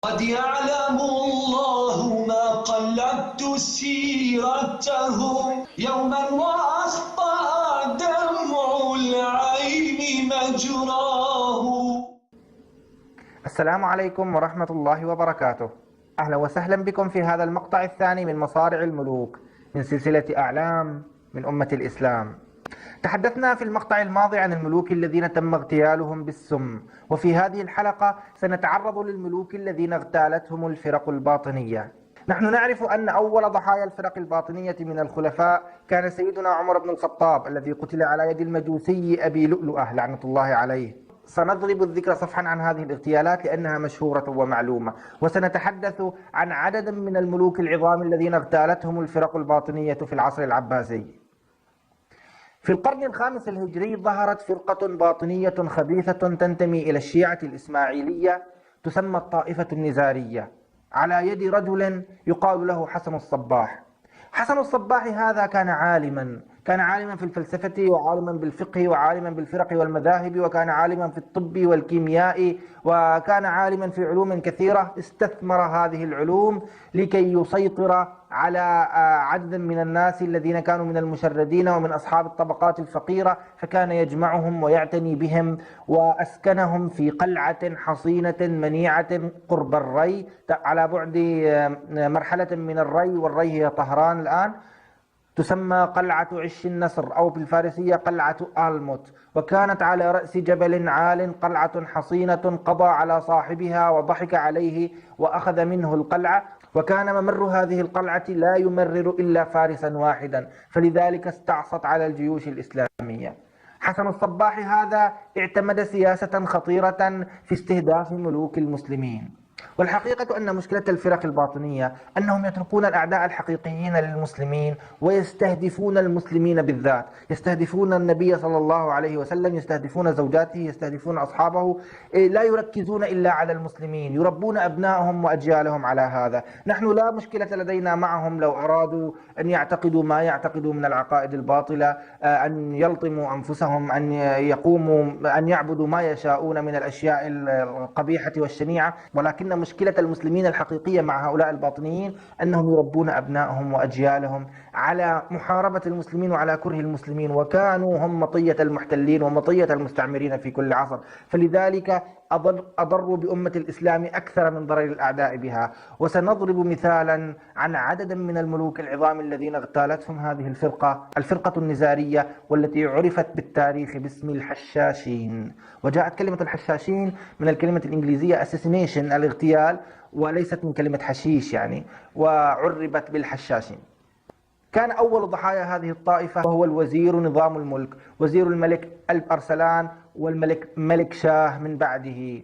قد يعلم الله ما قلدت سيرته يوما وأخطأ دمع العين مجراه. السلام عليكم ورحمة الله وبركاته. أهلا وسهلا بكم في هذا المقطع الثاني من مصارع الملوك من سلسلة أعلام من أمة الإسلام. تحدثنا في المقطع الماضي عن الملوك الذين تم اغتيالهم بالسم، وفي هذه الحلقة سنتعرض للملوك الذين اغتالتهم الفرق الباطنية. نحن نعرف أن أول ضحايا الفرق الباطنية من الخلفاء كان سيدنا عمر بن الخطاب الذي قتل على يد المجوسي أبي لؤلؤة لعنة الله عليه. سنضرب الذكر صفحا عن هذه الاغتيالات لأنها مشهورة ومعلومة، وسنتحدث عن عدد من الملوك العظام الذين اغتالتهم الفرق الباطنية في العصر العباسي. في القرن الخامس الهجري ظهرت فرقة باطنية خبيثة تنتمي إلى الشيعة الإسماعيلية تسمى الطائفة النزارية على يد رجل يقال له حسن الصباح. حسن الصباح هذا كان عالما في الفلسفة وعالما بالفقه وعالما بالفرق والمذاهب، وكان عالما في الطب والكيمياء، وكان عالما في علوم كثيرة. استثمر هذه العلوم لكي يسيطر على عدد من الناس الذين كانوا من المشردين ومن أصحاب الطبقات الفقيرة، فكان يجمعهم ويعتني بهم وأسكنهم في قلعة حصينة منيعة قرب الري على بعد مرحلة من الري، والري هي طهران الآن، تسمى قلعة عش النصر أو بالفارسية قلعة آلموت. وكانت على رأس جبل عال، قلعة حصينة، قضى على صاحبها وضحك عليه وأخذ منه القلعة، وكان ممر هذه القلعة لا يمرر إلا فارسا واحدا، فلذلك استعصت على الجيوش الإسلامية. حسن الصباح هذا اعتمد سياسة خطيرة في استهداف ملوك المسلمين. والحقيقة أن مشكلة الفرق الباطنية أنهم يتركون الأعداء الحقيقيين للمسلمين ويستهدفون المسلمين بالذات، يستهدفون النبي صلى الله عليه وسلم، يستهدفون زوجاته، يستهدفون أصحابه، لا يركزون إلا على المسلمين، يربون أبنائهم وأجيالهم على هذا. نحن لا مشكلة لدينا معهم لو أرادوا أن يعتقدوا ما يعتقدوا من العقائد الباطلة، أن يلطموا أنفسهم، أن يقوموا أن يعبدوا ما يشاءون من الأشياء القبيحة والشنيعة، ولكن مشكلة المسلمين الحقيقية مع هؤلاء الباطنيين أنهم يربون أبنائهم وأجيالهم على محاربة المسلمين وعلى كره المسلمين، وكانوا هم مطية المحتلين ومطية المستعمرين في كل عصر، فلذلك أضروا بأمة الإسلام أكثر من ضرر الأعداء بها. وسنضرب مثالا عن عدد من الملوك العظام الذين اغتالتهم هذه الفرقة النزارية، والتي عرفت بالتاريخ باسم الحشاشين. وجاءت كلمة الحشاشين من الكلمة الإنجليزية assassination الاغتيال، وليست من كلمة حشيش يعني، وعربت بالحشاشين. كان أول ضحايا هذه الطائفة وهو الوزير نظام الملك، وزير الملك ألب أرسلان والملك ملك شاه من بعده،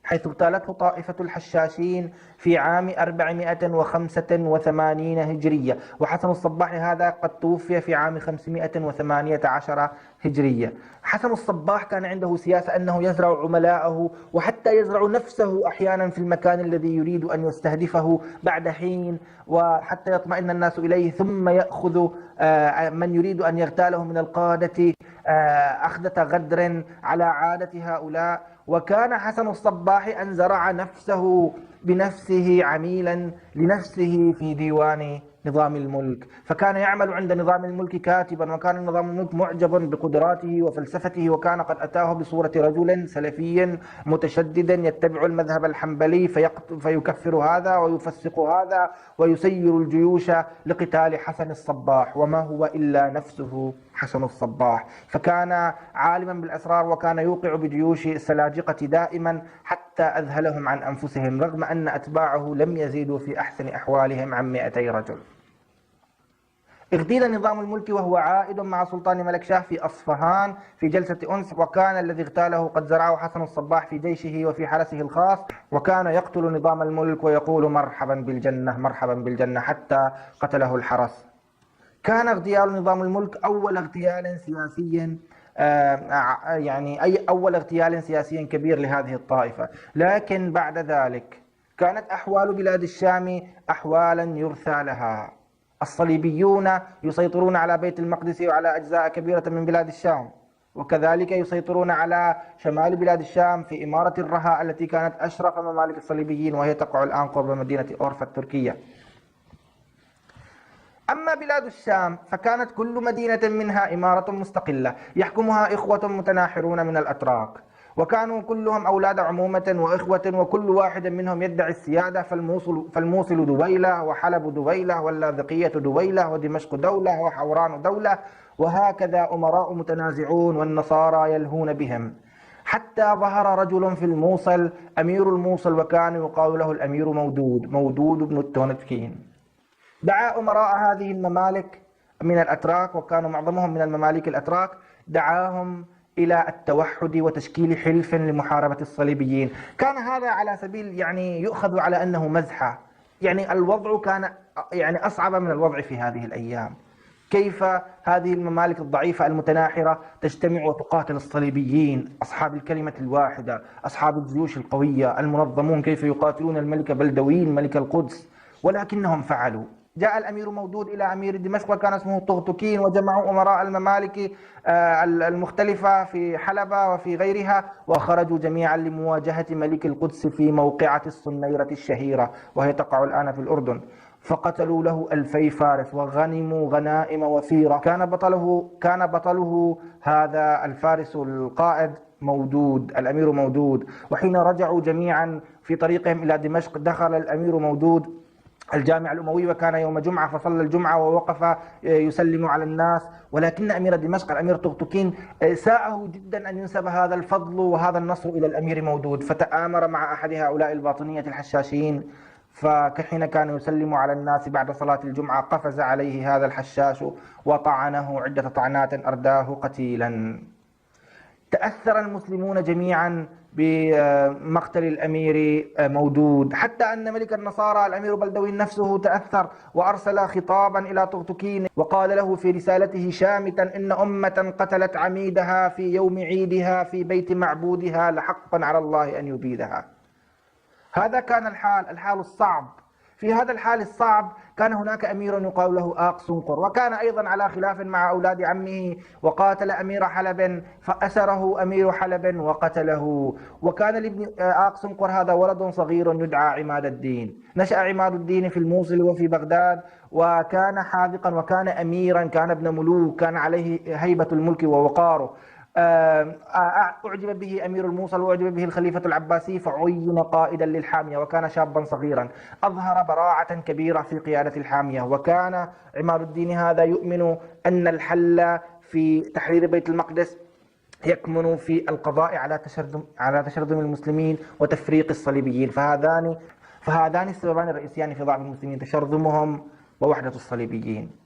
حيث اغتالته طائفة الحشاشين في عام 485 هجرية، وحسن الصباح هذا قد توفي في عام 518 هجرية. حسن الصباح كان عنده سياسة أنه يزرع عملاءه وحتى يزرع نفسه أحيانا في المكان الذي يريد أن يستهدفه بعد حين، وحتى يطمئن الناس إليه، ثم يأخذ من يريد أن يغتاله من القادة أخذة غدر على عادة هؤلاء. وكان حسن الصباح أن زرع نفسه بنفسه عميلا لنفسه في ديوان نظام الملك، فكان يعمل عند نظام الملك كاتبا، وكان نظام الملك معجب بقدراته وفلسفته، وكان قد أتاه بصورة رجل سلفي متشدد يتبع المذهب الحنبلي فيكفر هذا ويفسق هذا ويسير الجيوش لقتال حسن الصباح، وما هو إلا نفسه حسن الصباح. فكان عالما بالأسرار، وكان يوقع بجيوش السلاجقة دائما حتى أذهلهم عن أنفسهم، رغم أن أتباعه لم يزيدوا في أحسن أحوالهم عن 200 رجل. اغتيل نظام الملك وهو عائد مع سلطان ملك شاه في أصفهان في جلسة أنس، وكان الذي اغتاله قد زرعه حسن الصباح في جيشه وفي حرسه الخاص، وكان يقتل نظام الملك ويقول مرحبا بالجنة مرحبا بالجنة حتى قتله الحرس. كان اغتيال نظام الملك أول اغتيال سياسي أول اغتيال سياسي كبير لهذه الطائفة، لكن بعد ذلك كانت أحوال بلاد الشام أحوالا يرثى لها. الصليبيون يسيطرون على بيت المقدس وعلى أجزاء كبيرة من بلاد الشام، وكذلك يسيطرون على شمال بلاد الشام في إمارة الرها التي كانت أشرف ممالك الصليبيين، وهي تقع الآن قرب مدينة أورفا التركية. أما بلاد الشام فكانت كل مدينة منها إمارة مستقلة يحكمها إخوة متناحرون من الأتراك، وكانوا كلهم أولاد عمومة وإخوة، وكل واحد منهم يدعي السيادة، فالموصل دويلة، وحلب دويلة، واللاذقية دويلة، ودمشق دولة، وحوران دولة، وهكذا أمراء متنازعون والنصارى يلهون بهم، حتى ظهر رجل في الموصل أمير الموصل، وكان يقال له الأمير مودود بن التونتكين. دعا أمراء هذه الممالك من الأتراك، وكانوا معظمهم من المماليك الأتراك، دعاهم إلى التوحد وتشكيل حلف لمحاربة الصليبيين. كان هذا على سبيل يؤخذ على أنه مزحة، الوضع كان أصعب من الوضع في هذه الأيام. كيف هذه الممالك الضعيفة المتناحرة تجتمع وتقاتل الصليبيين أصحاب الكلمة الواحدة، أصحاب الجيوش القوية المنظمون، كيف يقاتلون الملك بلدوين ملك القدس؟ ولكنهم فعلوا. جاء الأمير مودود إلى أمير دمشق وكان اسمه طغطكين، وجمعوا أمراء الممالك المختلفة في حلبة وفي غيرها، وخرجوا جميعا لمواجهة ملك القدس في موقعة الصنيرة الشهيرة، وهي تقع الآن في الأردن. فقتلوا له 2000 فارس وغنموا غنائم وفيرة. كان بطله هذا الفارس القائد مودود، الأمير مودود. وحين رجعوا جميعا في طريقهم إلى دمشق دخل الأمير مودود الجامع الأموي، وكان يوم جمعة فصلى الجمعة ووقف يسلم على الناس، ولكن أمير دمشق الأمير طغطكين ساءه جدا أن ينسب هذا الفضل وهذا النصر إلى الأمير مودود، فتآمر مع أحد هؤلاء الباطنية الحشاشين، فحين كان يسلم على الناس بعد صلاة الجمعة قفز عليه هذا الحشاش وطعنه عدة طعنات أرداه قتيلا. تأثر المسلمون جميعا بمقتل الأمير مودود، حتى أن ملك النصارى الأمير بلدوين نفسه تأثر وأرسل خطابا إلى طغطكين وقال له في رسالته شامتا إن أمة قتلت عميدها في يوم عيدها في بيت معبودها لحقا على الله أن يبيدها. هذا كان الحال الصعب. في هذا الحال الصعب كان هناك أمير يقال له آقسنقر، وكان أيضا على خلاف مع أولاد عمه، وقاتل أمير حلب فأسره أمير حلب وقتله. وكان لابن آقسنقر هذا ولد صغير يدعى عماد الدين. نشأ عماد الدين في الموصل وفي بغداد، وكان حاذقا وكان أميرا، كان ابن ملوك، كان عليه هيبة الملك ووقاره. أعجب به أمير الموصل وأعجب به الخليفة العباسي، فعين قائدا للحامية، وكان شابا صغيرا أظهر براعة كبيرة في قيادة الحامية. وكان عماد الدين هذا يؤمن أن الحل في تحرير بيت المقدس يكمن في القضاء على تشرذم المسلمين وتفريق الصليبيين، فهذان السببان الرئيسيان في ضعف المسلمين، تشرذمهم ووحدة الصليبيين.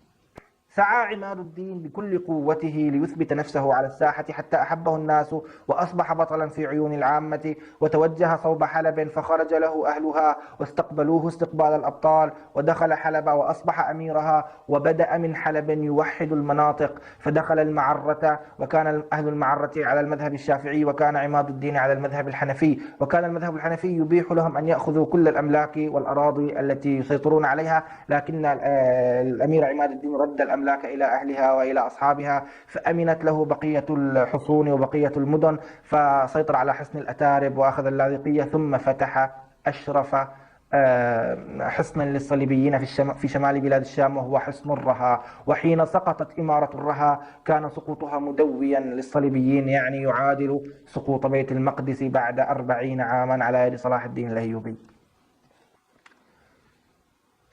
سعى عماد الدين بكل قوته ليثبت نفسه على الساحة حتى أحبه الناس وأصبح بطلا في عيون العامة، وتوجه صوب حلب فخرج له أهلها واستقبلوه استقبال الأبطال، ودخل حلب وأصبح أميرها، وبدأ من حلب يوحد المناطق، فدخل المعرة، وكان أهل المعرة على المذهب الشافعي، وكان عماد الدين على المذهب الحنفي، وكان المذهب الحنفي يبيح لهم أن يأخذوا كل الأملاك والأراضي التي يسيطرون عليها، لكن الأمير عماد الدين رد الأملاك إلى أهلها وإلى أصحابها، فأمنت له بقية الحصون وبقية المدن، فسيطر على حصن الأتارب وأخذ اللاذقية، ثم فتح أشرف حصنا للصليبيين في شمال بلاد الشام، وهو حصن الرها. وحين سقطت إمارة الرها كان سقوطها مدويا للصليبيين، يعادل سقوط بيت المقدس بعد 40 عاما على يد صلاح الدين الأيوبي.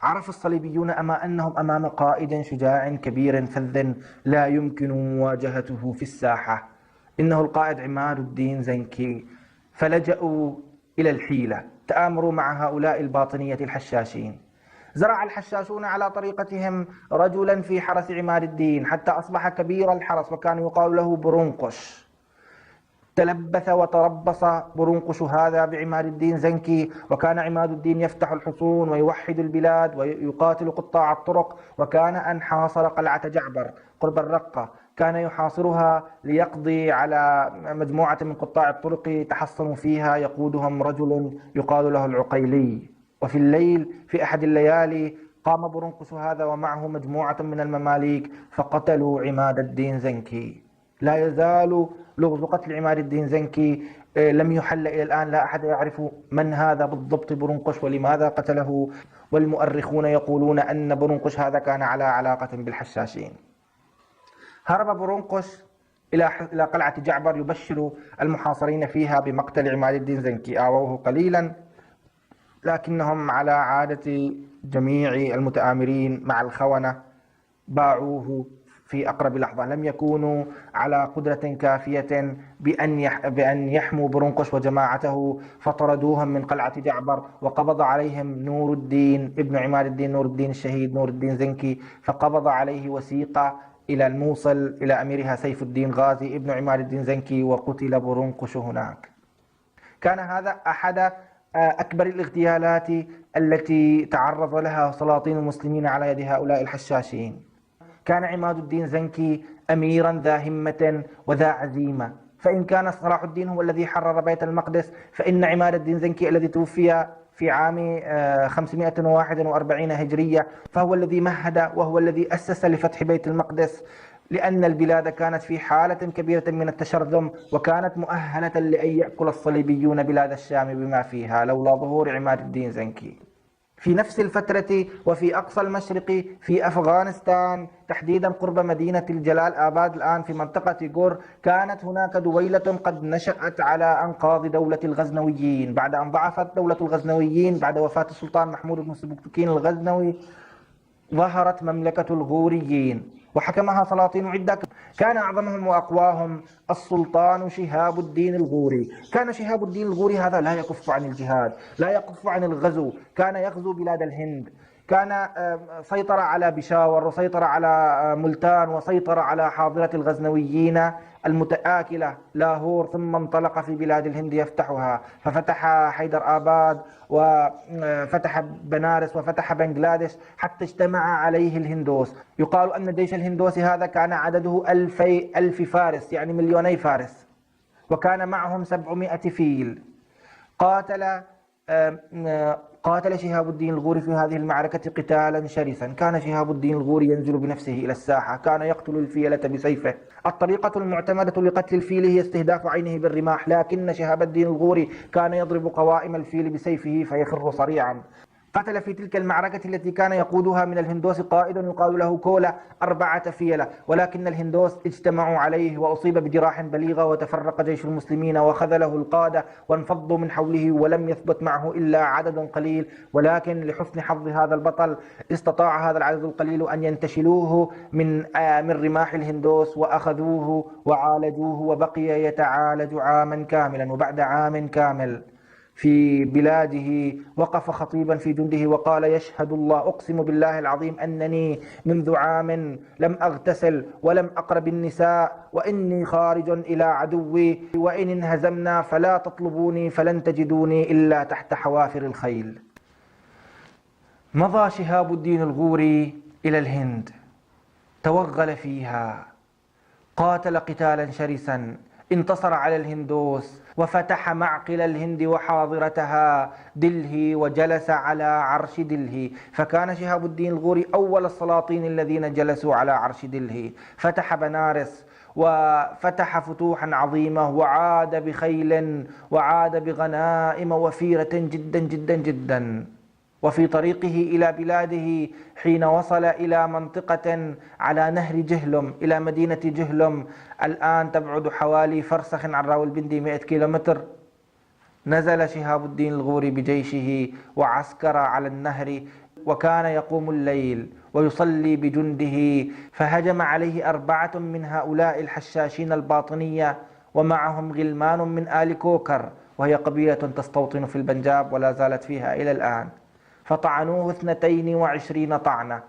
عرف الصليبيون أنهم أمام قائد شجاع كبير فذ لا يمكن مواجهته في الساحة، إنه القائد عماد الدين زنكي، فلجأوا إلى الحيلة، تآمروا مع هؤلاء الباطنية الحشاشين. زرع الحشاشون على طريقتهم رجلا في حرس عماد الدين حتى أصبح كبير الحرس، وكان يقال له برونقش. تلبث وتربص برونقش هذا بعماد الدين زنكي، وكان عماد الدين يفتح الحصون ويوحد البلاد ويقاتل قطاع الطرق، وكان أن حاصر قلعة جعبر قرب الرقة، كان يحاصرها ليقضي على مجموعة من قطاع الطرق تحصنوا فيها، يقودهم رجل يقال له العقيلي. وفي الليل في أحد الليالي قام برونقش هذا ومعه مجموعة من المماليك فقتلوا عماد الدين زنكي. لا يزال لغز قتل عماد الدين زنكي لم يحل إلى الآن. لا أحد يعرف من هذا بالضبط برونقش ولماذا قتله، والمؤرخون يقولون أن برونقش هذا كان على علاقة بالحشاشين. هرب برونقش إلى قلعة جعبر يبشر المحاصرين فيها بمقتل عماد الدين زنكي. آووه قليلا، لكنهم على عادة جميع المتآمرين مع الخونة باعوه في أقرب لحظة. لم يكونوا على قدرة كافية بأن يحموا برونقش وجماعته، فطردوهم من قلعة جعبر، وقبض عليهم نور الدين ابن عماد الدين نور الدين الشهيد نور الدين زنكي، فقبض عليه وثيقة إلى الموصل إلى أميرها سيف الدين غازي ابن عماد الدين زنكي، وقتل برونقش هناك. كان هذا أحد أكبر الاغتيالات التي تعرض لها سلاطين المسلمين على يد هؤلاء الحشاشين. كان عماد الدين زنكي أميرا ذا همة وذا عزيمة، فإن كان صلاح الدين هو الذي حرر بيت المقدس، فإن عماد الدين زنكي الذي توفي في عام 541 هجرية فهو الذي مهد وهو الذي أسس لفتح بيت المقدس، لأن البلاد كانت في حالة كبيرة من التشرذم، وكانت مؤهلة لأن يأكل الصليبيون بلاد الشام بما فيها لولا ظهور عماد الدين زنكي. في نفس الفترة وفي أقصى المشرق في أفغانستان، تحديدا قرب مدينة الجلال آباد الآن في منطقة غور، كانت هناك دويلة قد نشأت على أنقاض دولة الغزنويين. بعد أن ضعفت دولة الغزنويين بعد وفاة السلطان محمود بن سبكتكين الغزنوي، ظهرت مملكة الغوريين وحكمها سلاطين عدة، كان أعظمهم وأقواهم السلطان شهاب الدين الغوري. كان شهاب الدين الغوري هذا لا يكف عن الجهاد، لا يكف عن الغزو، كان يغزو بلاد الهند، كان سيطر على بشاور وسيطر على ملتان وسيطر على حاضرة الغزنويين المتآكلة لاهور، ثم انطلق في بلاد الهند يفتحها، ففتح حيدر آباد وفتح بنارس وفتح بنغلاديش حتى اجتمع عليه الهندوس. يقال أن جيش الهندوس هذا كان عدده 1000 فارس، يعني 2,000,000 فارس، وكان معهم 700 فيل. قاتل شهاب الدين الغوري في هذه المعركة قتالا شرسا. كان شهاب الدين الغوري ينزل بنفسه إلى الساحة، كان يقتل الفيلة بسيفه. الطريقة المعتمدة لقتل الفيل هي استهداف عينه بالرماح، لكن شهاب الدين الغوري كان يضرب قوائم الفيل بسيفه فيخر صريعا. قتل في تلك المعركة التي كان يقودها من الهندوس قائد يقال له كولا 4 فيلة، ولكن الهندوس اجتمعوا عليه وأصيب بجراح بليغة، وتفرق جيش المسلمين وخذله القادة وانفضوا من حوله، ولم يثبت معه إلا عدد قليل. ولكن لحسن حظ هذا البطل استطاع هذا العدد القليل أن ينتشلوه من رماح الهندوس، وأخذوه وعالجوه، وبقي يتعالج عاما كاملا. وبعد عام كامل في بلاده وقف خطيبا في جنده وقال: يشهد الله، أقسم بالله العظيم أنني منذ عام لم أغتسل ولم أقرب النساء، وإني خارج إلى عدوي، وإن انهزمنا فلا تطلبوني فلن تجدوني إلا تحت حوافر الخيل. مضى شهاب الدين الغوري إلى الهند، توغل فيها، قاتل قتالا شرسا، انتصر على الهندوس وفتح معقل الهند وحاضرتها دلهي، وجلس على عرش دلهي. فكان شهاب الدين الغوري أول السلاطين الذين جلسوا على عرش دلهي. فتح بنارس وفتح فتوحا عظيمة، وعاد بخيل وعاد بغنائم وفيرة جدا جدا جدا. وفي طريقه إلى بلاده حين وصل إلى منطقة على نهر جهلم، إلى مدينة جهلم الآن تبعد حوالي فرسخ عن راولبندي 100 كيلومتر، نزل شهاب الدين الغوري بجيشه وعسكر على النهر، وكان يقوم الليل ويصلي بجنده. فهجم عليه 4 من هؤلاء الحشاشين الباطنية، ومعهم غلمان من آل كوكر، وهي قبيلة تستوطن في البنجاب ولا زالت فيها إلى الآن. فطعنوه 22 طعنة.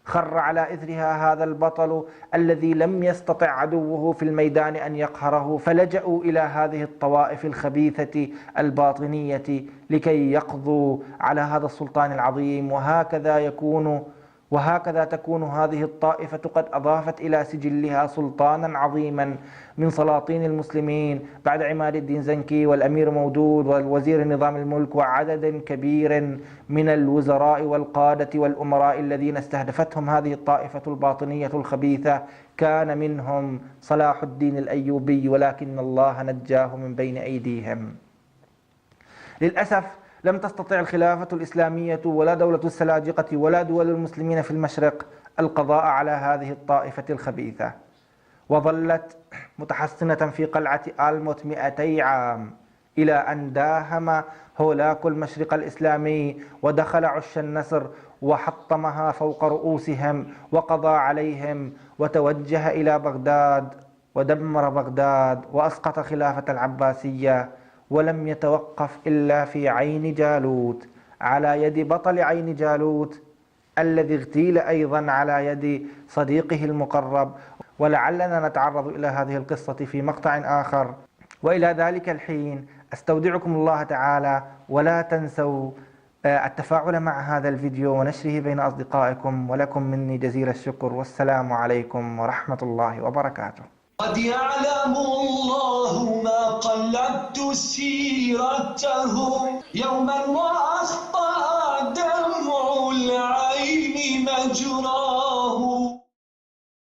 خر على إثرها هذا البطل الذي لم يستطع عدوه في الميدان أن يقهره، فلجأوا إلى هذه الطوائف الخبيثة الباطنية لكي يقضوا على هذا السلطان العظيم. وهكذا يكون وهكذا تكون هذه الطائفة قد أضافت إلى سجلها سلطانا عظيما من سلاطين المسلمين بعد عماد الدين زنكي والأمير مودود والوزير نظام الملك وعدد كبير من الوزراء والقادة والأمراء الذين استهدفتهم هذه الطائفة الباطنية الخبيثة. كان منهم صلاح الدين الأيوبي، ولكن الله نجاه من بين أيديهم. للأسف لم تستطع الخلافة الإسلامية ولا دولة السلاجقة ولا دول المسلمين في المشرق القضاء على هذه الطائفة الخبيثة، وظلت متحصنة في قلعة آلموت 200 عام، إلى أن داهم هولاك المشرق الإسلامي ودخل عش النسر وحطمها فوق رؤوسهم وقضى عليهم، وتوجه إلى بغداد ودمر بغداد وأسقط خلافة العباسية، ولم يتوقف إلا في عين جالوت على يد بطل عين جالوت الذي اغتيل أيضا على يد صديقه المقرب. ولعلنا نتعرض إلى هذه القصة في مقطع آخر، وإلى ذلك الحين أستودعكم الله تعالى، ولا تنسوا التفاعل مع هذا الفيديو ونشره بين أصدقائكم، ولكم مني جزيل الشكر، والسلام عليكم ورحمة الله وبركاته. قد يعلم الله ما قلبت سيرتهم يوما وأخطأ دمع العين مجرى